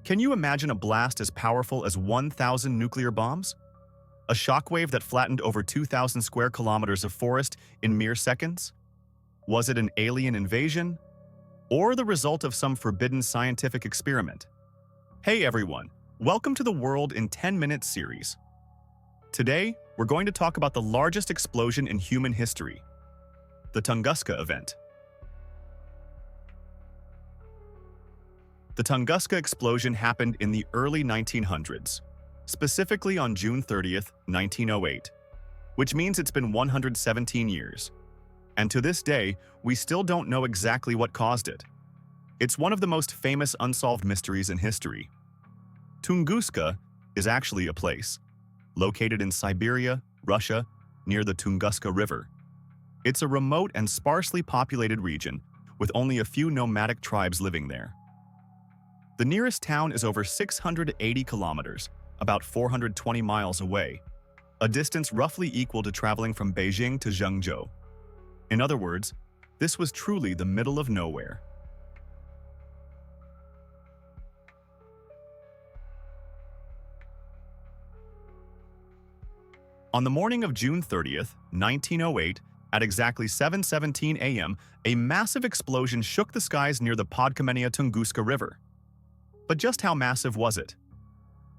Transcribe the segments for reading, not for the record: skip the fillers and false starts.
Can you imagine a blast as powerful as 1,000 nuclear bombs? A shockwave that flattened over 2,000 square kilometers of forest in mere seconds? Was it an alien invasion? Or the result of some forbidden scientific experiment? Hey everyone, welcome to the World in 10 Minutes series. Today, we're going to talk about the largest explosion in human history, the Tunguska event. The Tunguska explosion happened in the early 1900s, specifically on June 30th, 1908, which means it's been 117 years. And to this day, we still don't know exactly what caused it. It's one of the most famous unsolved mysteries in history. Tunguska is actually a place, located in Siberia, Russia, near the Tunguska River. It's a remote and sparsely populated region, with only a few nomadic tribes living there. The nearest town is over 680 kilometers, about 420 miles away, a distance roughly equal to traveling from Beijing to Zhengzhou. In other words, this was truly the middle of nowhere. On the morning of June 30th, 1908, at exactly 7:17 a.m., a massive explosion shook the skies near the Podkamenia Tunguska River. But just how massive was it?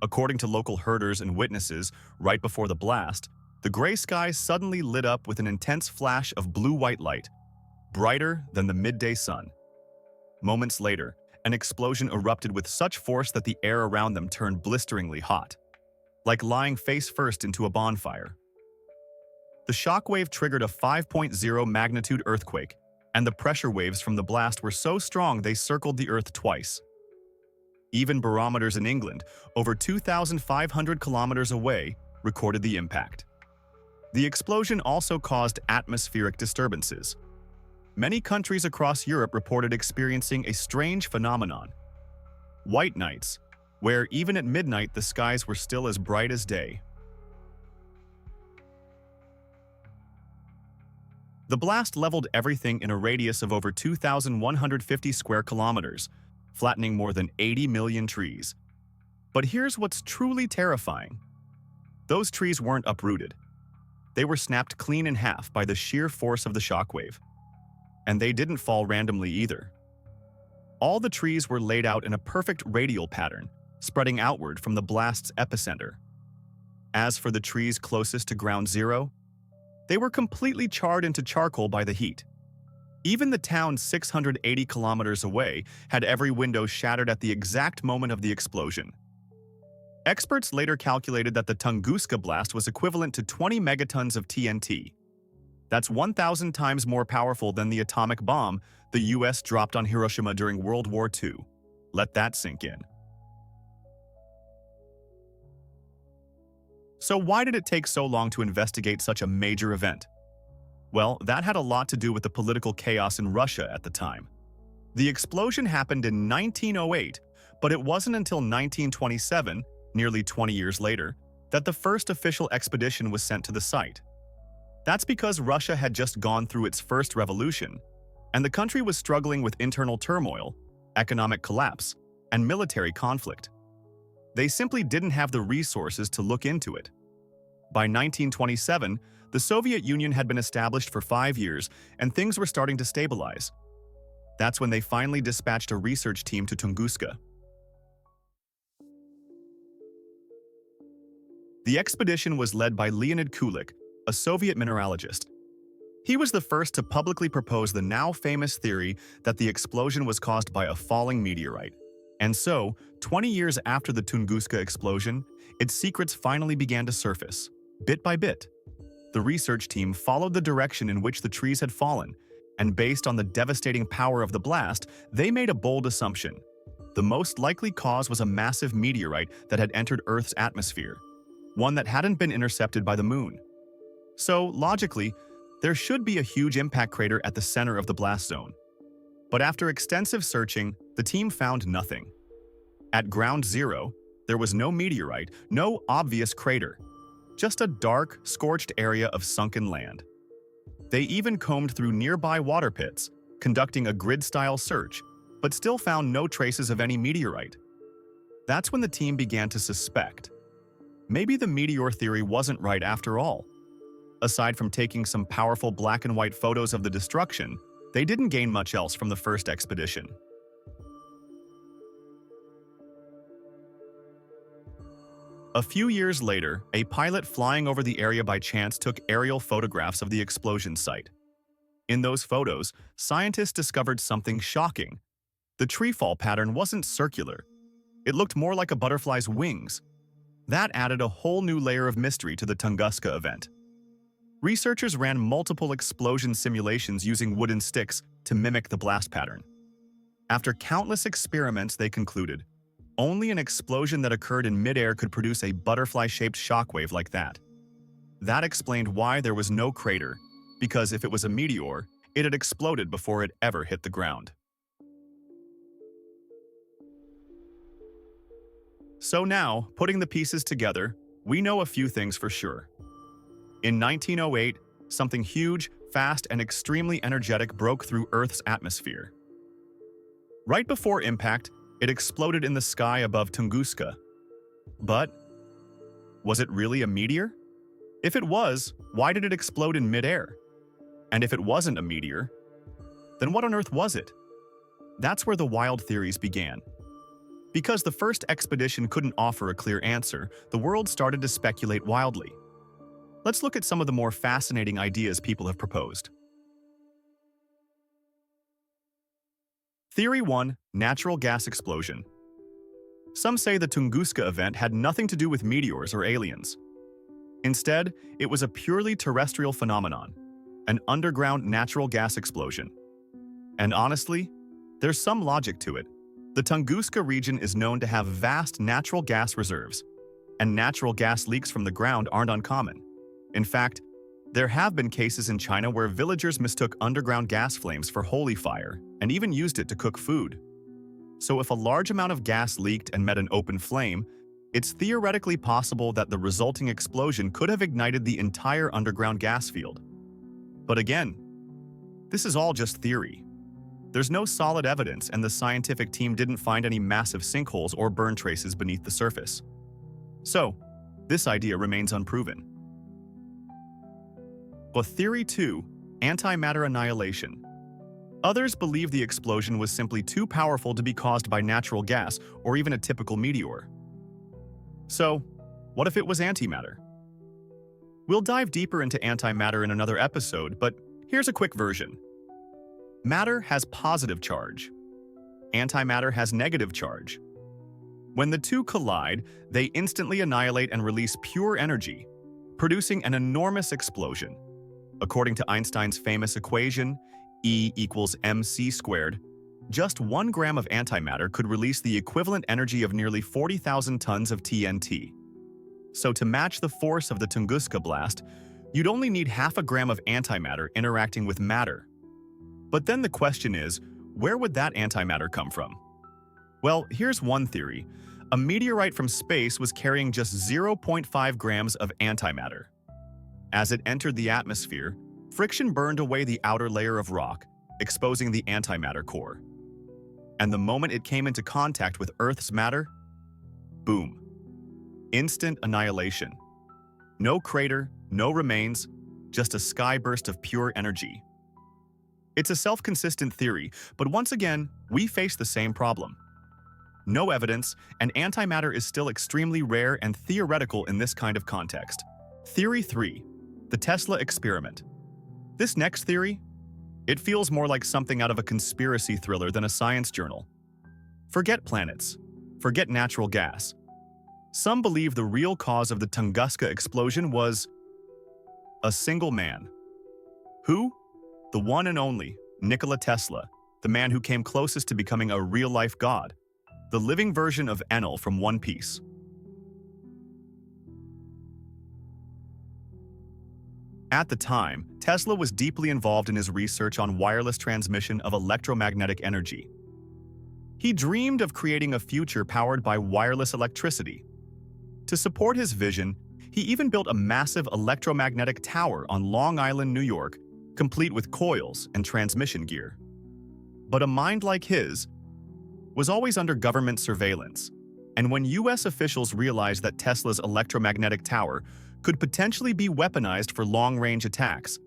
According to local herders and witnesses, right before the blast, the gray sky suddenly lit up with an intense flash of blue-white light, brighter than the midday sun. Moments later, an explosion erupted with such force that the air around them turned blisteringly hot, like lying face first into a bonfire. The shockwave triggered a 5.0 magnitude earthquake, and the pressure waves from the blast were so strong they circled the Earth twice. Even barometers in England, over 2,500 kilometers away, recorded the impact. The explosion also caused atmospheric disturbances. Many countries across Europe reported experiencing a strange phenomenon: white nights, where even at midnight the skies were still as bright as day. The blast leveled everything in a radius of over 2,150 square kilometers, flattening more than 80 million trees. But here's what's truly terrifying. Those trees weren't uprooted. They were snapped clean in half by the sheer force of the shockwave. And they didn't fall randomly either. All the trees were laid out in a perfect radial pattern, spreading outward from the blast's epicenter. As for the trees closest to ground zero, they were completely charred into charcoal by the heat. Even the town 680 kilometers away had every window shattered at the exact moment of the explosion. Experts later calculated that the Tunguska blast was equivalent to 20 megatons of TNT. That's 1,000 times more powerful than the atomic bomb the US dropped on Hiroshima during World War II. Let that sink in. So why did it take so long to investigate such a major event? Well, that had a lot to do with the political chaos in Russia at the time. The explosion happened in 1908, but it wasn't until 1927, nearly 20 years later, that the first official expedition was sent to the site. That's because Russia had just gone through its first revolution, and the country was struggling with internal turmoil, economic collapse, and military conflict. They simply didn't have the resources to look into it. By 1927, the Soviet Union had been established for 5 years, and things were starting to stabilize. That's when they finally dispatched a research team to Tunguska. The expedition was led by Leonid Kulik, a Soviet mineralogist. He was the first to publicly propose the now famous theory that the explosion was caused by a falling meteorite. And so, 20 years after the Tunguska explosion, its secrets finally began to surface, bit by bit. The research team followed the direction in which the trees had fallen, and based on the devastating power of the blast, they made a bold assumption. The most likely cause was a massive meteorite that had entered Earth's atmosphere, one that hadn't been intercepted by the moon. So, logically, there should be a huge impact crater at the center of the blast zone. But after extensive searching, the team found nothing. At ground zero, there was no meteorite, no obvious crater, just a dark, scorched area of sunken land. They even combed through nearby water pits, conducting a grid-style search, but still found no traces of any meteorite. That's when the team began to suspect. Maybe the meteor theory wasn't right after all. Aside from taking some powerful black and white photos of the destruction, they didn't gain much else from the first expedition. A few years later, a pilot flying over the area by chance took aerial photographs of the explosion site. In those photos, scientists discovered something shocking. The treefall pattern wasn't circular. It looked more like a butterfly's wings. That added a whole new layer of mystery to the Tunguska event. Researchers ran multiple explosion simulations using wooden sticks to mimic the blast pattern. After countless experiments, they concluded, only an explosion that occurred in midair could produce a butterfly-shaped shockwave like that. That explained why there was no crater, because if it was a meteor, it had exploded before it ever hit the ground. So now, putting the pieces together, we know a few things for sure. In 1908, something huge, fast, and extremely energetic broke through Earth's atmosphere. Right before impact, it exploded in the sky above Tunguska. But was it really a meteor? If it was, why did it explode in midair? And if it wasn't a meteor, then what on earth was it? That's where the wild theories began. Because the first expedition couldn't offer a clear answer, the world started to speculate wildly. Let's look at some of the more fascinating ideas people have proposed. Theory 1. Natural gas explosion. Some say the Tunguska event had nothing to do with meteors or aliens. Instead, it was a purely terrestrial phenomenon, an underground natural gas explosion. And honestly, there's some logic to it. The Tunguska region is known to have vast natural gas reserves, and natural gas leaks from the ground aren't uncommon. In fact, there have been cases in China where villagers mistook underground gas flames for holy fire and even used it to cook food. So if a large amount of gas leaked and met an open flame, it's theoretically possible that the resulting explosion could have ignited the entire underground gas field. But again, this is all just theory. There's no solid evidence, and the scientific team didn't find any massive sinkholes or burn traces beneath the surface. So, this idea remains unproven. But Theory 2. Antimatter annihilation. Others believe the explosion was simply too powerful to be caused by natural gas or even a typical meteor. So, what if it was antimatter? We'll dive deeper into antimatter in another episode, but here's a quick version. Matter has positive charge. Antimatter has negative charge. When the two collide, they instantly annihilate and release pure energy, producing an enormous explosion. According to Einstein's famous equation, E equals mc squared, just 1 gram of antimatter could release the equivalent energy of nearly 40,000 tons of TNT. So to match the force of the Tunguska blast, you'd only need half a gram of antimatter interacting with matter. But then the question is, where would that antimatter come from? Well, here's one theory. A meteorite from space was carrying just 0.5 grams of antimatter. As it entered the atmosphere, friction burned away the outer layer of rock, exposing the antimatter core. And the moment it came into contact with Earth's matter, boom. Instant annihilation. No crater, no remains, just a skyburst of pure energy. It's a self-consistent theory, but once again, we face the same problem. No evidence, and antimatter is still extremely rare and theoretical in this kind of context. Theory 3. The Tesla experiment. This next theory? It feels more like something out of a conspiracy thriller than a science journal. Forget planets. Forget natural gas. Some believe the real cause of the Tunguska explosion was a single man. Who? The one and only Nikola Tesla, the man who came closest to becoming a real-life god, the living version of Enel from One Piece. At the time, Tesla was deeply involved in his research on wireless transmission of electromagnetic energy. He dreamed of creating a future powered by wireless electricity. To support his vision, he even built a massive electromagnetic tower on Long Island, New York, complete with coils and transmission gear. But a mind like his was always under government surveillance. And when US officials realized that Tesla's electromagnetic tower could potentially be weaponized for long-range attacks,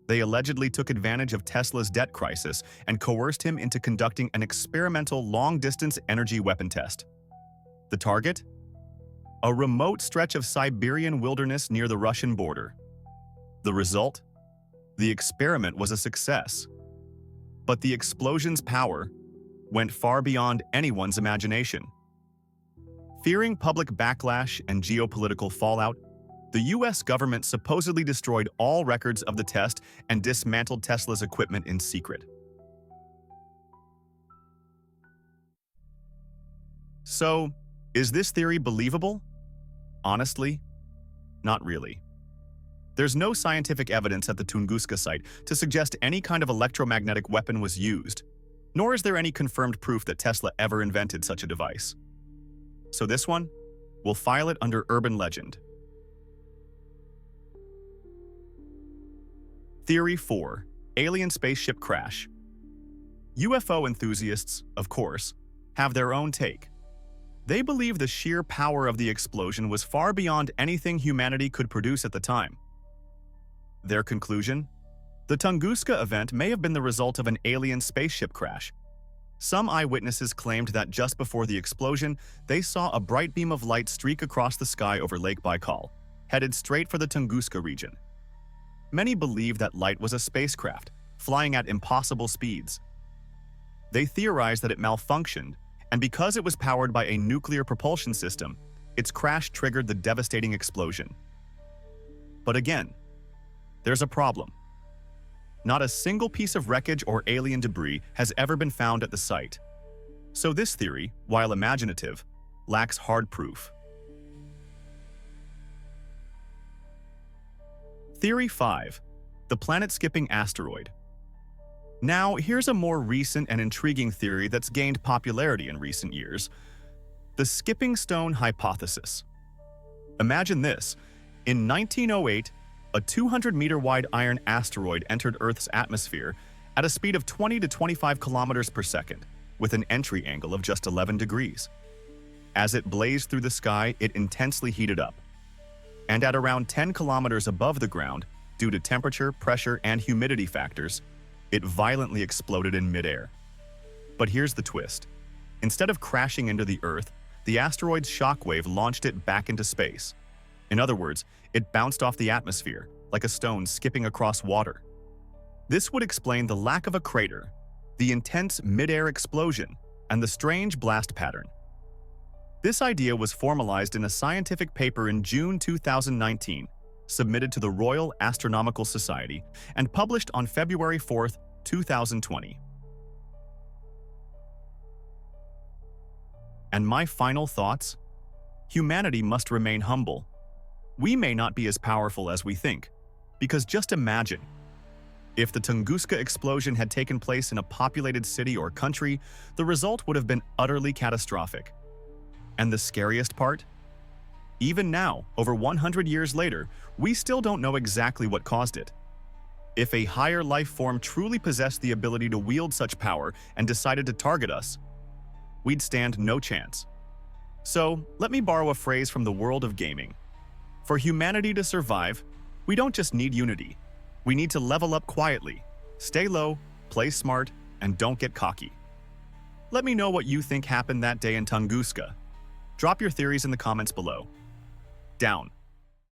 they allegedly took advantage of Tesla's debt crisis and coerced him into conducting an experimental long-distance energy weapon test. The target? A remote stretch of Siberian wilderness near the Russian border. The result? The experiment was a success. But the explosion's power went far beyond anyone's imagination. Fearing public backlash and geopolitical fallout, the US government supposedly destroyed all records of the test and dismantled Tesla's equipment in secret. So, is this theory believable? Honestly, not really. There's no scientific evidence at the Tunguska site to suggest any kind of electromagnetic weapon was used, nor is there any confirmed proof that Tesla ever invented such a device. So this one, we'll file it under urban legend. Theory 4. Alien spaceship crash. UFO enthusiasts, of course, have their own take. They believe the sheer power of the explosion was far beyond anything humanity could produce at the time. Their conclusion? The Tunguska event may have been the result of an alien spaceship crash. Some eyewitnesses claimed that just before the explosion, they saw a bright beam of light streak across the sky over Lake Baikal, headed straight for the Tunguska region. Many believe that light was a spacecraft, flying at impossible speeds. They theorized that it malfunctioned, and because it was powered by a nuclear propulsion system, its crash triggered the devastating explosion. But again, there's a problem. Not a single piece of wreckage or alien debris has ever been found at the site. So this theory, while imaginative, lacks hard proof. Theory 5. The planet-skipping asteroid. Now, here's a more recent and intriguing theory that's gained popularity in recent years: the skipping stone hypothesis. Imagine this. In 1908, a 200-meter-wide iron asteroid entered Earth's atmosphere at a speed of 20 to 25 kilometers per second, with an entry angle of just 11 degrees. As it blazed through the sky, it intensely heated up. And at around 10 kilometers above the ground, due to temperature, pressure, and humidity factors, it violently exploded in midair. But here's the twist. Instead of crashing into the Earth, the asteroid's shockwave launched it back into space. In other words, it bounced off the atmosphere, like a stone skipping across water. This would explain the lack of a crater, the intense mid-air explosion, and the strange blast pattern. This idea was formalized in a scientific paper in June 2019, submitted to the Royal Astronomical Society, and published on February 4, 2020. And my final thoughts? Humanity must remain humble. We may not be as powerful as we think, because just imagine, if the Tunguska explosion had taken place in a populated city or country, the result would have been utterly catastrophic. And the scariest part? Even now, over 100 years later, we still don't know exactly what caused it. If a higher life form truly possessed the ability to wield such power and decided to target us, we'd stand no chance. So, let me borrow a phrase from the world of gaming. For humanity to survive, we don't just need unity. We need to level up quietly, stay low, play smart, and don't get cocky. Let me know what you think happened that day in Tunguska. Drop your theories in the comments below. Down.